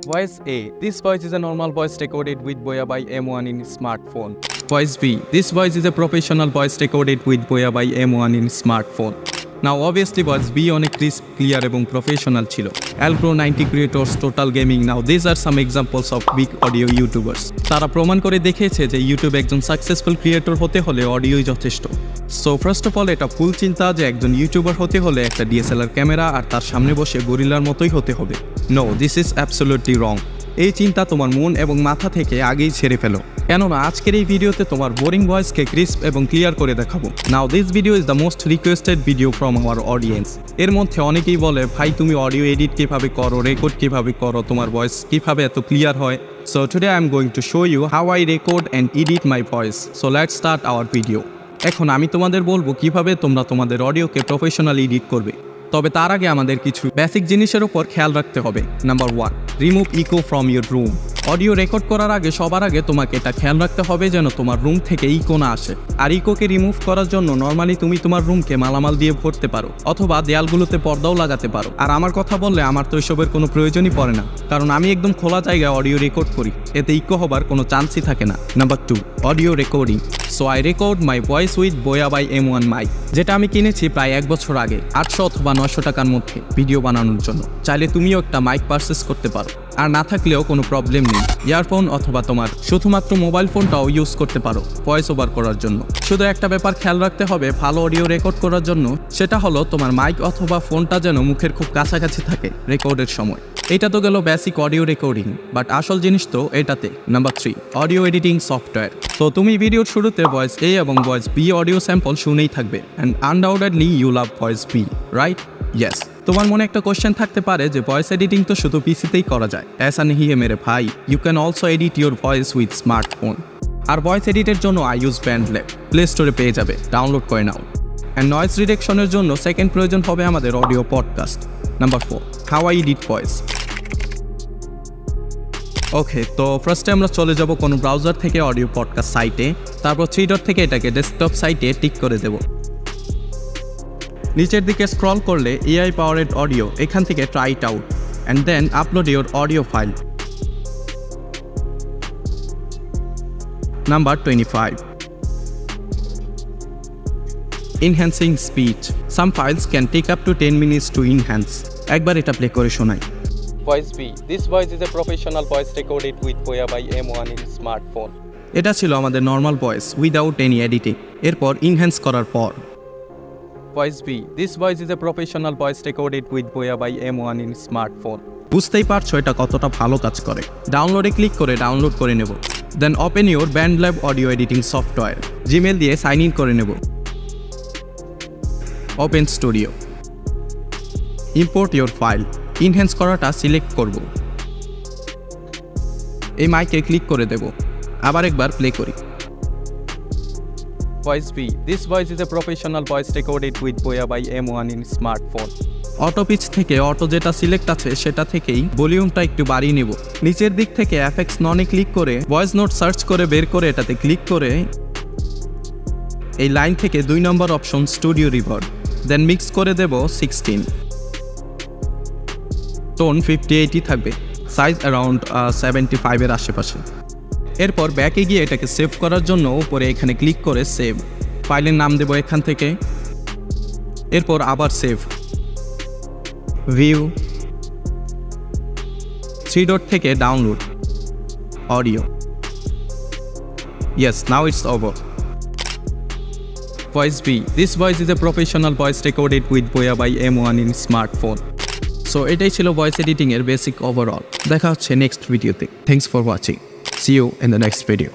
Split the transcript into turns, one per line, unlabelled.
Voice A. This voice is a normal voice recorded with Voya by M1 in smartphone. Voice B. This voice is a professional voice recorded with Voya by M1 in smartphone. Now obviously voice B অনেক crisp, clear এবং professional ছিল. Alpro 90 creators, total gaming. Now these are some examples of big audio YouTubers. তারা প্রমাণ করে দেখিয়েছে যে YouTube একজন successful creator হতে হলে অডিওই যথেষ্ট। সো ফার্স্ট অফ অল এটা ফুল চিন্তা যে একজন ইউটিউবার হতে হলে একটা ডিএসএলআর ক্যামেরা আর তার সামনে বসে গরিলার মতোই হতে হবে। No, this is absolutely wrong. এই চিন্তা তোমার মন এবং মাথা থেকে আগেই ছেড়ে ফেলো, কেননা আজকের এই ভিডিওতে তোমার বোরিং ভয়েসকে ক্রিস্প এবং ক্লিয়ার করে দেখাবো। Now this video is the most requested video from our audience. এর মধ্যে অনেকেই বলে, ভাই তুমি অডিও এডিট কীভাবে করো, রেকর্ড কীভাবে করো, তোমার ভয়েস কীভাবে এত ক্লিয়ার হয়। So today I am going to show you how I record and edit my voice. So let's start our video. এখন আমি তোমাদের বলবো কিভাবে তোমরা তোমাদের অডিওকে প্রফেশনালি এডিট করবে। তবে তার আগে আমাদের কিছু বেসিক জিনিসের উপর খেয়াল রাখতে হবে। Number 1, remove echo from your room. Audio record করার আগে সবার আগে তোমাকে এটা খেয়াল রাখতে হবে যেন তোমার রুম থেকে ইকো না আসে। আর ইকোকে রিমুভ করার জন্য নর্মালি তুমি তোমার রুমকে মালামাল দিয়ে ভরতে পারো, অথবা দেয়ালগুলোতে পর্দাও লাগাতে পারো। আর আমার কথা বললে আমার তো এসবের কোনো প্রয়োজনই পড়ে না, কারণ আমি একদম খোলা জায়গায় অডিও রেকর্ড করি, এতে ইকো হবার কোনো চান্সই থাকে না। Number 2, audio recording. So I record my voice with Voya by M1 mic, যেটা আমি কিনেছি প্রায় 1 বছর আগে 800 অথবা 900 টাকার মধ্যে ভিডিও বানানোর জন্য। চাইলে তুমিও একটা মাইক পারচেস করতে পারো, আর না থাকলেও কোনো প্রবলেম নেই। ইয়ারফোন অথবা তোমার শুধুমাত্র মোবাইল ফোনটাও ইউজ করতে পারো ভয়েস ওভার করার জন্য। শুধু একটা ব্যাপার খেয়াল রাখতে হবে ভালো অডিও রেকর্ড করার জন্য, সেটা হলো তোমার মাইক অথবা ফোনটা যেন মুখের খুব কাছাকাছি থাকে রেকর্ডের সময়। এটা তো গেল বেসিক অডিও রেকর্ডিং, বাট আসল জিনিস তো এটাতে। Number 3, audio editing software. তো তুমি ভিডিওর শুরুতে ভয়েস এ এবং ভয়েস বি অডিও স্যাম্পল শুনেই থাকবে, and undoubtedly you love voice be, right? Yes. তোমার মনে একটা কোয়েশ্চেন থাকতে পারে যে ভয়েস এডিটিং তো শুধু পিসিতেই করা যায়। ऐसा नहीं है मेरे भाई, you can also edit your voice with smartphone। আর ভয়েস এডিটের জন্য আই ইউজ BandLab, প্লে স্টোরে পেয়ে যাবে, ডাউনলোড করে নাও। অ্যান্ড নয়েজ রিডাকশনের জন্য সেকেন্ড প্রয়োজন হবে আমাদের audio podcast. Number 4, how I edit voice. Okay, তো ফার্স্টে আমরা চলে যাব কোনো ব্রাউজার থেকে অডিও পডকাস্ট সাইটে, তারপর 3 ডট থেকে এটাকে ডেস্কটপ সাইটে টিক করে দেব। নিচের দিকে স্ক্রল করলে এআই পাওয়ারেড অডিও, এখান থেকে try it out and then upload your audio file. Number 25, enhancing speech. Some files can take up to 10 minutes to enhance. একবার এটা প্লে করে শোনাই। Voice B. This voice is a professional voice recorded with Voya by M1 in smartphone. এটা ছিল আমাদের normal voice without any editing. এরপর enhance করার পর Voice B. This voice is a professional voice recorded with Voya by M1 in smartphone. বুঝতেই পারছো এটা কতটা ভালো কাজ করে। ডাউনলোডে ক্লিক করে ডাউনলোড করে নেব। Then open your BandLab audio editing software. Gmail দিয়ে সাইন ইন করে নেব। Open studio, import your file. Enhance করাটা সিলেক্ট করব। এই মাইকে ক্লিক করে দেব। আবার একবার প্লে করি। Voice B. This voice is a professional voice recorded with Voya by M1 in smartphone. Auto pitch থেকে অটো যেটা সিলেক্ট আছে সেটা থেকেই ভলিউমটা একটু বাড়িয়ে নেব। নিচের দিক থেকে এফএক্স ননে ক্লিক করে ভয়েস নোট সার্চ করে বের করে এটাতে ক্লিক করে এই লাইন থেকে 2 নম্বর অপশন স্টুডিও রিভার্ব, দেন মিক্স করে দেব 16। টোন 50-80 থাকবে, সাইজ অ্যারাউন্ড 75 এর আশেপাশে। এরপর ব্যাকে গিয়ে এটাকে সেভ করার জন্য উপরে এখানে ক্লিক করে সেভ, ফাইলের নাম দেব এখান থেকে। এরপর আবার সেভ, ভিউ, 3 ডট থেকে download audio. Yes, now it's over. Voice B. This voice is a professional voice recorded with Voya by M1 in smartphone. So এটাই ছিল ভয়েস এডিটিং এর বেসিক ওভারঅল। দেখা হচ্ছে নেক্সট ভিডিওতে। Thanks for watching. See you in the next video.